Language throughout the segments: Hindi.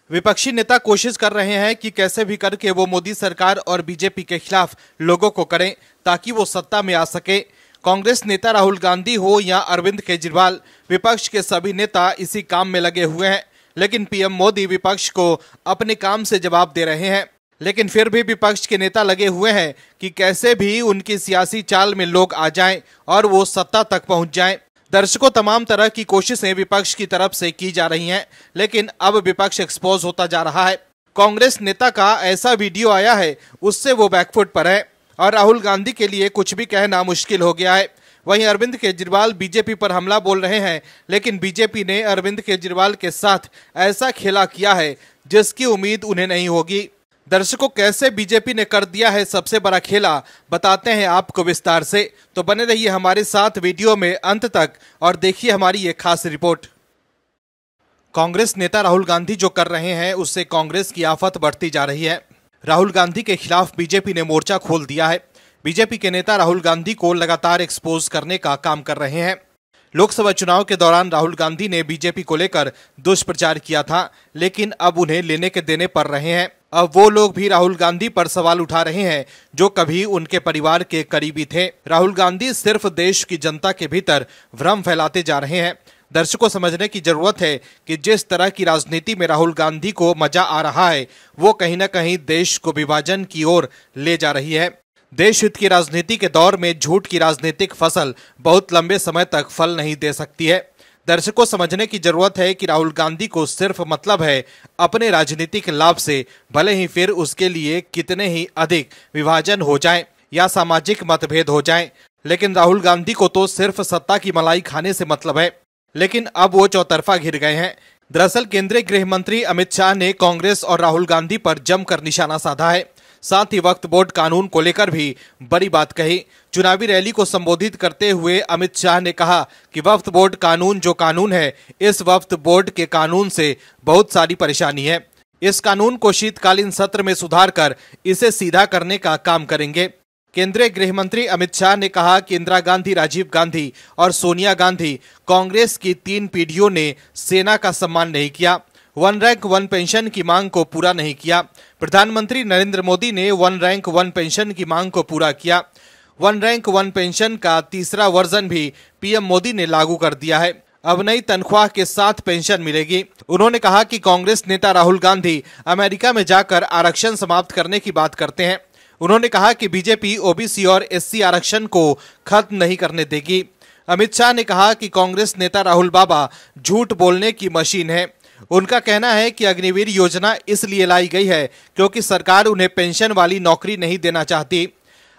विपक्षी नेता कोशिश कर रहे हैं कि कैसे भी करके वो मोदी सरकार और बीजेपी के खिलाफ लोगों को करें ताकि वो सत्ता में आ सके। कांग्रेस नेता राहुल गांधी हो या अरविंद केजरीवाल, विपक्ष के सभी नेता इसी काम में लगे हुए हैं। लेकिन पीएम मोदी विपक्ष को अपने काम से जवाब दे रहे हैं। लेकिन फिर भी विपक्ष के नेता लगे हुए हैं कि कैसे भी उनकी सियासी चाल में लोग आ जाएं और वो सत्ता तक पहुंच जाएं। दर्शकों, तमाम तरह की कोशिशें विपक्ष की तरफ से की जा रही हैं, लेकिन अब विपक्ष एक्सपोज होता जा रहा है। कांग्रेस नेता का ऐसा वीडियो आया है, उससे वो बैकफुट पर है और राहुल गांधी के लिए कुछ भी कहना मुश्किल हो गया है। वहीं अरविंद केजरीवाल बीजेपी पर हमला बोल रहे हैं, लेकिन बीजेपी ने अरविंद केजरीवाल के साथ ऐसा खेला किया है जिसकी उम्मीद उन्हें नहीं होगी। दर्शकों, कैसे बीजेपी ने कर दिया है सबसे बड़ा खेला, बताते हैं आपको विस्तार से। तो बने रहिए हमारे साथ वीडियो में अंत तक और देखिए हमारी ये खास रिपोर्ट। कांग्रेस नेता राहुल गांधी जो कर रहे हैं उससे कांग्रेस की आफत बढ़ती जा रही है। राहुल गांधी के खिलाफ बीजेपी ने मोर्चा खोल दिया है। बीजेपी के नेता राहुल गांधी को लगातार एक्सपोज करने का काम कर रहे हैं। लोकसभा चुनाव के दौरान राहुल गांधी ने बीजेपी को लेकर दुष्प्रचार किया था, लेकिन अब उन्हें लेने के देने पड़ रहे हैं। अब वो लोग भी राहुल गांधी पर सवाल उठा रहे हैं जो कभी उनके परिवार के करीबी थे। राहुल गांधी सिर्फ देश की जनता के भीतर भ्रम फैलाते जा रहे हैं। दर्शकों, समझने की जरूरत है कि जिस तरह की राजनीति में राहुल गांधी को मजा आ रहा है, वो कहीं न कहीं देश को विभाजन की ओर ले जा रही है। देश हित की राजनीति के दौर में झूठ की राजनीतिक फसल बहुत लंबे समय तक फल नहीं दे सकती है। दर्शकों, समझने की जरूरत है कि राहुल गांधी को सिर्फ मतलब है अपने राजनीतिक लाभ से, भले ही फिर उसके लिए कितने ही अधिक विभाजन हो जाए या सामाजिक मतभेद हो जाए, लेकिन राहुल गांधी को तो सिर्फ सत्ता की मलाई खाने से मतलब है। लेकिन अब वो चौतरफा घिर गए हैं। दरअसल केंद्रीय गृह मंत्री अमित शाह ने कांग्रेस और राहुल गांधी पर जमकर निशाना साधा है। साथ ही वक्फ बोर्ड कानून को लेकर भी बड़ी बात कही। चुनावी रैली को संबोधित करते हुए अमित शाह ने कहा कि वक्फ बोर्ड कानून जो कानून है, इस वक्फ बोर्ड के कानून से बहुत सारी परेशानी है। इस कानून को शीतकालीन सत्र में सुधार कर इसे सीधा करने का काम करेंगे। केंद्रीय गृह मंत्री अमित शाह ने कहा कि इंदिरा गांधी, राजीव गांधी और सोनिया गांधी कांग्रेस की 3 पीढ़ियों ने सेना का सम्मान नहीं किया, वन रैंक वन पेंशन की मांग को पूरा नहीं किया। प्रधानमंत्री नरेंद्र मोदी ने वन रैंक वन पेंशन की मांग को पूरा किया। वन रैंक वन पेंशन का तीसरा वर्जन भी पीएम मोदी ने लागू कर दिया है। अब नई तनख्वाह के साथ पेंशन मिलेगी। उन्होंने कहा कि कांग्रेस नेता राहुल गांधी अमेरिका में जाकर आरक्षण समाप्त करने की बात करते हैं। उन्होंने कहा कि बीजेपी ओबीसी और एससी आरक्षण को खत्म नहीं करने देगी। अमित शाह ने कहा कि कांग्रेस नेता राहुल बाबा झूठ बोलने की मशीन है। उनका कहना है कि अग्निवीर योजना इसलिए लाई गई है क्योंकि सरकार उन्हें पेंशन वाली नौकरी नहीं देना चाहती।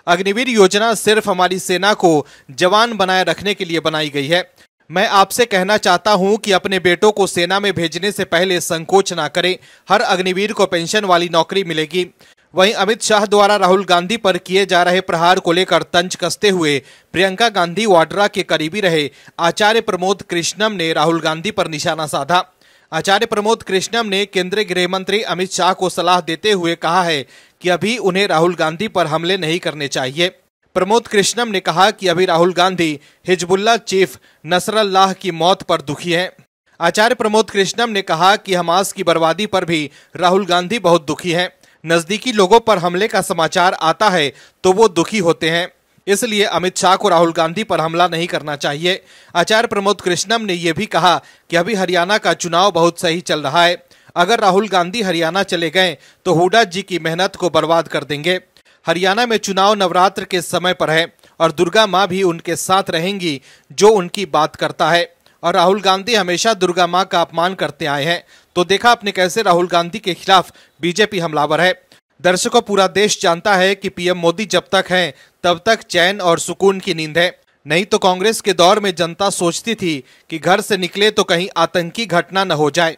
अग्निवीर योजना सिर्फ हमारी सेना को जवान बनाए रखने के लिए बनाई गई है। मैं आपसे कहना चाहता हूं कि अपने बेटों को सेना में भेजने से पहले संकोच ना करें। हर अग्निवीर को पेंशन वाली नौकरी मिलेगी। वहीं अमित शाह द्वारा राहुल गांधी पर किए जा रहे प्रहार को लेकर तंज कसते हुए प्रियंका गांधी वाड्रा के करीबी रहे आचार्य प्रमोद कृष्णम ने राहुल गांधी पर निशाना साधा। आचार्य प्रमोद कृष्णम ने केंद्रीय गृह मंत्री अमित शाह को सलाह देते हुए कहा है कि अभी उन्हें राहुल गांधी पर हमले नहीं करने चाहिए। प्रमोद कृष्णम ने कहा कि अभी Rahul Gandhi Hezbollah chief Nasrallah की मौत पर दुखी हैं। आचार्य प्रमोद कृष्णम ने कहा कि हमास की बर्बादी पर भी राहुल गांधी बहुत दुखी हैं। नजदीकी लोगों पर हमले का समाचार आता है तो वो दुखी होते हैं, इसलिए अमित शाह को राहुल गांधी पर हमला नहीं करना चाहिए। आचार्य प्रमोद कृष्णम ने यह भी कहा कि अभी हरियाणा का चुनाव बहुत सही चल रहा है। अगर राहुल गांधी हरियाणा चले गए तो हुड्डा जी की मेहनत को बर्बाद कर देंगे। हरियाणा में चुनाव नवरात्र के समय पर है और दुर्गा माँ भी उनके साथ रहेंगी जो उनकी बात करता है, और राहुल गांधी हमेशा दुर्गा माँ का अपमान करते आए हैं। तो देखा आपने कैसे राहुल गांधी के खिलाफ बीजेपी हमलावर है। दर्शकों, पूरा देश जानता है कि पीएम मोदी जब तक हैं तब तक चैन और सुकून की नींद है। नहीं तो कांग्रेस के दौर में जनता सोचती थी कि घर से निकले तो कहीं आतंकी घटना न हो जाए।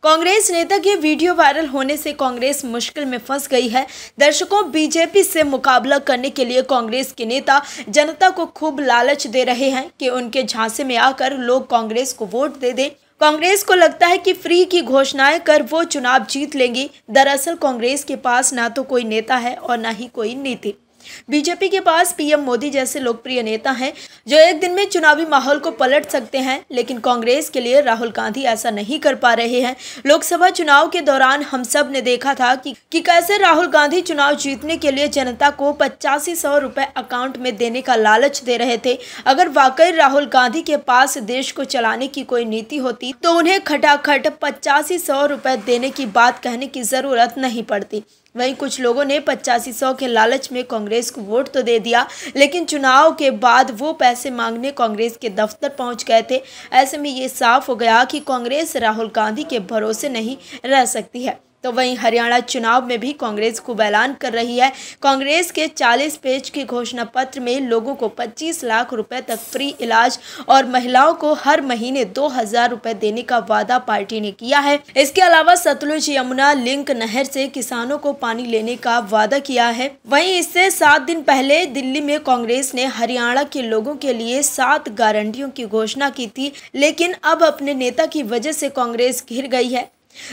कांग्रेस नेता के वीडियो वायरल होने से कांग्रेस मुश्किल में फंस गई है। दर्शकों, बीजेपी से मुकाबला करने के लिए कांग्रेस के नेता जनता को खूब लालच दे रहे हैं कि उनके झांसे में आकर लोग कांग्रेस को वोट दे दें। कांग्रेस को लगता है कि फ्री की घोषणाएं कर वो चुनाव जीत लेंगी। दरअसल कांग्रेस के पास ना तो कोई नेता है और ना ही कोई नीति। बीजेपी के पास पीएम मोदी जैसे लोकप्रिय नेता हैं जो एक दिन में चुनावी माहौल को पलट सकते हैं, लेकिन कांग्रेस के लिए राहुल गांधी ऐसा नहीं कर पा रहे हैं। लोकसभा चुनाव के दौरान हम सब ने देखा था कि कैसे राहुल गांधी चुनाव जीतने के लिए जनता को 8500 रुपए अकाउंट में देने का लालच दे रहे थे। अगर वाकई राहुल गांधी के पास देश को चलाने की कोई नीति होती तो उन्हें खटाखट 8500 रुपए देने की बात कहने की जरूरत नहीं पड़ती। वहीं कुछ लोगों ने 8500 के लालच में कांग्रेस को वोट तो दे दिया, लेकिन चुनाव के बाद वो पैसे मांगने कांग्रेस के दफ्तर पहुंच गए थे। ऐसे में ये साफ हो गया कि कांग्रेस राहुल गांधी के भरोसे नहीं रह सकती है। तो वहीं हरियाणा चुनाव में भी कांग्रेस खूब ऐलान कर रही है। कांग्रेस के 40 पेज के घोषणा पत्र में लोगों को 25 लाख रुपए तक फ्री इलाज और महिलाओं को हर महीने 2000 रुपए देने का वादा पार्टी ने किया है। इसके अलावा सतलुज यमुना लिंक नहर से किसानों को पानी लेने का वादा किया है। वहीं इससे 7 दिन पहले दिल्ली में कांग्रेस ने हरियाणा के लोगों के लिए 7 गारंटियों की घोषणा की थी, लेकिन अब अपने नेता की वजह से कांग्रेस घिर गई है।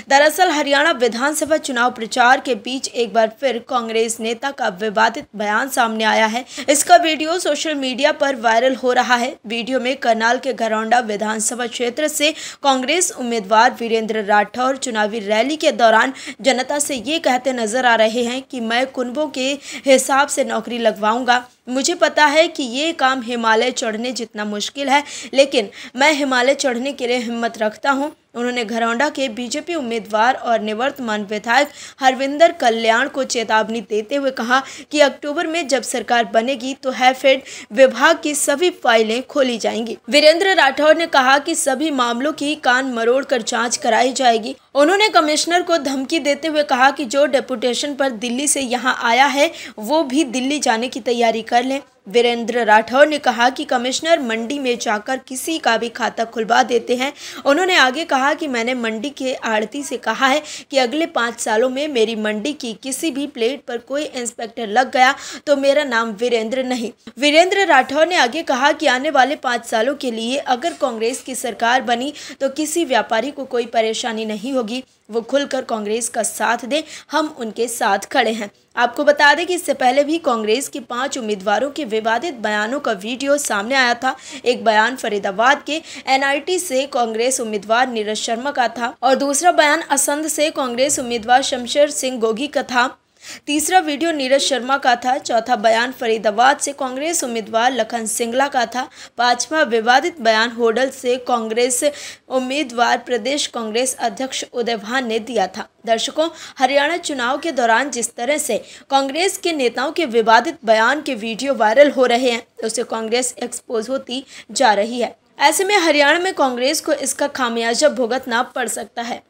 दरअसल हरियाणा विधानसभा चुनाव प्रचार के बीच एक बार फिर कांग्रेस नेता का विवादित बयान सामने आया है। इसका वीडियो सोशल मीडिया पर वायरल हो रहा है। वीडियो में करनाल के घरौंडा विधानसभा क्षेत्र से कांग्रेस उम्मीदवार वीरेंद्र राठौर चुनावी रैली के दौरान जनता से ये कहते नजर आ रहे हैं कि मैं कुनबों के हिसाब से नौकरी लगवाऊंगा। मुझे पता है कि ये काम हिमालय चढ़ने जितना मुश्किल है, लेकिन मैं हिमालय चढ़ने के लिए हिम्मत रखता हूं। उन्होंने घरौंडा के बीजेपी उम्मीदवार और निवर्तमान विधायक हरविंदर कल्याण को चेतावनी देते हुए कहा कि अक्टूबर में जब सरकार बनेगी तो हैफेड विभाग की सभी फाइलें खोली जाएंगी। वीरेंद्र राठौर ने कहा कि सभी मामलों की कान मरोड़ कर जांच कराई जाएगी। उन्होंने कमिश्नर को धमकी देते हुए कहा कि जो डेपुटेशन पर दिल्ली से यहां आया है वो भी दिल्ली जाने की तैयारी कर लें। वीरेंद्र राठौर ने कहा कि कमिश्नर मंडी में जाकर किसी का भी खाता खुलवा देते हैं। उन्होंने आगे कहा कि मैंने मंडी के आड़ती से कहा है कि अगले 5 सालों में मेरी मंडी की किसी भी प्लेट पर कोई इंस्पेक्टर लग गया तो मेरा नाम वीरेंद्र नहीं। वीरेंद्र राठौर ने आगे कहा कि आने वाले 5 सालों के लिए अगर कांग्रेस की सरकार बनी तो किसी व्यापारी को कोई परेशानी नहीं होगी। वो खुलकर कांग्रेस का साथ दें, हम उनके साथ खड़े हैं। आपको बता दें कि इससे पहले भी कांग्रेस के 5 उम्मीदवारों के विवादित बयानों का वीडियो सामने आया था। एक बयान फरीदाबाद के एनआईटी से कांग्रेस उम्मीदवार नीरज शर्मा का था और दूसरा बयान असंध से कांग्रेस उम्मीदवार शमशेर सिंह गोगी का था। तीसरा वीडियो नीरज शर्मा का था। चौथा बयान फरीदाबाद से कांग्रेस उम्मीदवार लखन सिंगला का था। 5वां विवादित बयान होडल से कांग्रेस उम्मीदवार प्रदेश कांग्रेस अध्यक्ष उदय भान ने दिया था। दर्शकों, हरियाणा चुनाव के दौरान जिस तरह से कांग्रेस के नेताओं के विवादित बयान के वीडियो वायरल हो रहे हैं, उससे कांग्रेस एक्सपोज होती जा रही है। ऐसे में हरियाणा में कांग्रेस को इसका खामियाजा भुगतना पड़ सकता है।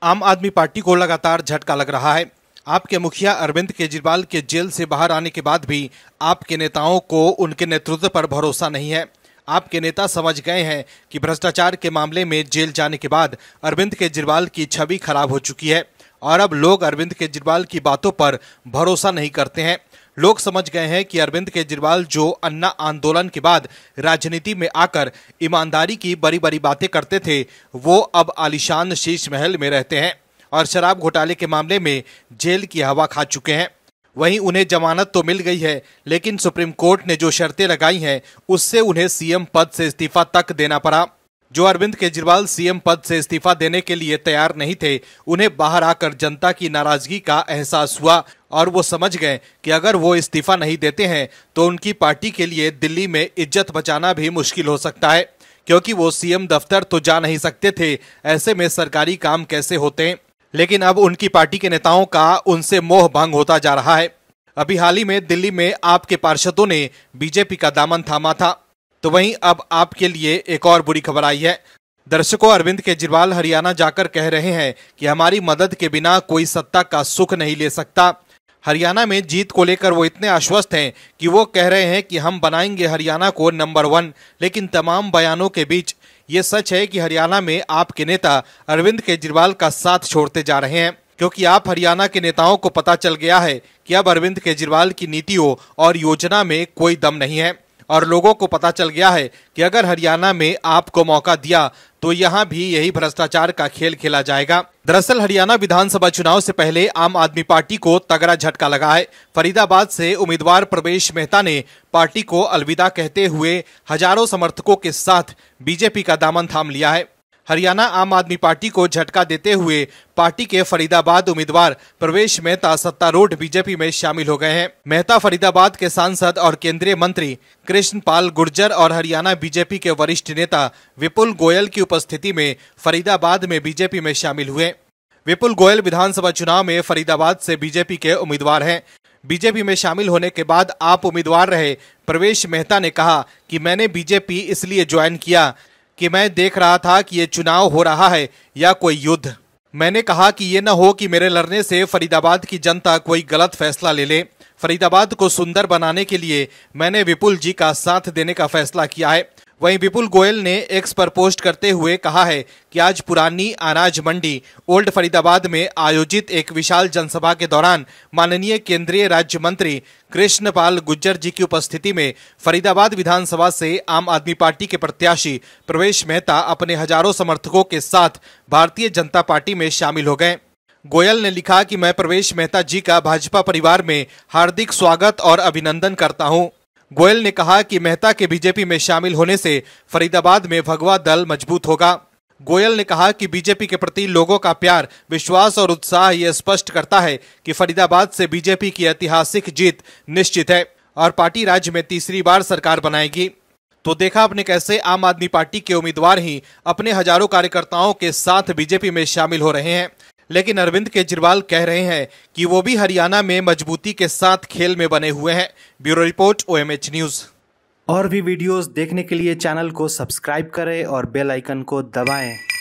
आम आदमी पार्टी को लगातार झटका लग रहा है। आपके मुखिया अरविंद केजरीवाल के जेल से बाहर आने के बाद भी आपके नेताओं को उनके नेतृत्व पर भरोसा नहीं है। आपके नेता समझ गए हैं कि भ्रष्टाचार के मामले में जेल जाने के बाद अरविंद केजरीवाल की छवि खराब हो चुकी है और अब लोग अरविंद केजरीवाल की बातों पर भरोसा नहीं करते हैं। लोग समझ गए हैं कि अरविंद केजरीवाल जो अन्ना आंदोलन के बाद राजनीति में आकर ईमानदारी की बड़ी बड़ी बातें करते थे, वो अब आलीशान शीश महल में रहते हैं और शराब घोटाले के मामले में जेल की हवा खा चुके हैं। वहीं उन्हें जमानत तो मिल गई है, लेकिन सुप्रीम कोर्ट ने जो शर्तें लगाई हैं उससे उन्हें सीएम पद से इस्तीफा तक देना पड़ा। जो अरविंद केजरीवाल सीएम पद से इस्तीफा देने के लिए तैयार नहीं थे, उन्हें बाहर आकर जनता की नाराजगी का एहसास हुआ और वो समझ गए कि अगर वो इस्तीफा नहीं देते हैं तो उनकी पार्टी के लिए दिल्ली में इज्जत बचाना भी मुश्किल हो सकता है, क्योंकि वो सीएम दफ्तर तो जा नहीं सकते थे। ऐसे में सरकारी काम कैसे होते हैं। लेकिन अब उनकी पार्टी के नेताओं का उनसे मोह भंग होता जा रहा है। अभी हाल ही में दिल्ली में आपके पार्षदों ने बीजेपी का दामन थामा था, तो वहीं अब आपके लिए एक और बुरी खबर आई है। दर्शकों, अरविंद केजरीवाल हरियाणा जाकर कह रहे हैं कि हमारी मदद के बिना कोई सत्ता का सुख नहीं ले सकता। हरियाणा में जीत को लेकर वो इतने आश्वस्त हैं कि वो कह रहे हैं कि हम बनाएंगे हरियाणा को नंबर 1। लेकिन तमाम बयानों के बीच ये सच है कि हरियाणा में आपके नेता अरविंद केजरीवाल का साथ छोड़ते जा रहे हैं, क्योंकि आप हरियाणा के नेताओं को पता चल गया है कि अब अरविंद केजरीवाल की नीतियों और योजना में कोई दम नहीं है। और लोगों को पता चल गया है कि अगर हरियाणा में आपको मौका दिया तो यहाँ भी यही भ्रष्टाचार का खेल खेला जाएगा। दरअसल हरियाणा विधानसभा चुनाव से पहले आम आदमी पार्टी को तगड़ा झटका लगा है। फरीदाबाद से उम्मीदवार प्रवेश मेहता ने पार्टी को अलविदा कहते हुए हजारों समर्थकों के साथ बीजेपी का दामन थाम लिया है। हरियाणा आम आदमी पार्टी को झटका देते हुए पार्टी के फरीदाबाद उम्मीदवार प्रवेश मेहता सत्तारूढ़ बीजेपी में शामिल हो गए हैं। मेहता फरीदाबाद के सांसद और केंद्रीय मंत्री कृष्णपाल गुर्जर और हरियाणा बीजेपी के वरिष्ठ नेता विपुल गोयल की उपस्थिति में फरीदाबाद में बीजेपी में शामिल हुए। विपुल गोयल विधानसभा चुनाव में फरीदाबाद से बीजेपी के उम्मीदवार हैं। बीजेपी में शामिल होने के बाद आप उम्मीदवार रहे प्रवेश मेहता ने कहा कि मैंने बीजेपी इसलिए ज्वाइन किया कि मैं देख रहा था कि ये चुनाव हो रहा है या कोई युद्ध। मैंने कहा कि ये न हो कि मेरे लड़ने से फरीदाबाद की जनता कोई गलत फैसला ले ले। फरीदाबाद को सुंदर बनाने के लिए मैंने विपुल जी का साथ देने का फैसला किया है। वहीं विपुल गोयल ने एक्स पर पोस्ट करते हुए कहा है कि आज पुरानी अनाज मंडी ओल्ड फरीदाबाद में आयोजित एक विशाल जनसभा के दौरान माननीय केंद्रीय राज्य मंत्री कृष्णपाल गुर्जर जी की उपस्थिति में फरीदाबाद विधानसभा से आम आदमी पार्टी के प्रत्याशी प्रवेश मेहता अपने हजारों समर्थकों के साथ भारतीय जनता पार्टी में शामिल हो गए। गोयल ने लिखा कि मैं प्रवेश मेहता जी का भाजपा परिवार में हार्दिक स्वागत और अभिनंदन करता हूं। गोयल ने कहा कि मेहता के बीजेपी में शामिल होने से फरीदाबाद में भगवा दल मजबूत होगा। गोयल ने कहा कि बीजेपी के प्रति लोगों का प्यार, विश्वास और उत्साह ये स्पष्ट करता है कि फरीदाबाद से बीजेपी की ऐतिहासिक जीत निश्चित है और पार्टी राज्य में तीसरी बार सरकार बनाएगी। तो देखा आपने कैसे आम आदमी पार्टी के उम्मीदवार ही अपने हजारों कार्यकर्ताओं के साथ बीजेपी में शामिल हो रहे हैं, लेकिन अरविंद केजरीवाल कह रहे हैं कि वो भी हरियाणा में मजबूती के साथ खेल में बने हुए हैं। Bureau report OMH news. और भी वीडियोस देखने के लिए चैनल को सब्सक्राइब करें और बेल आइकन को दबाएं।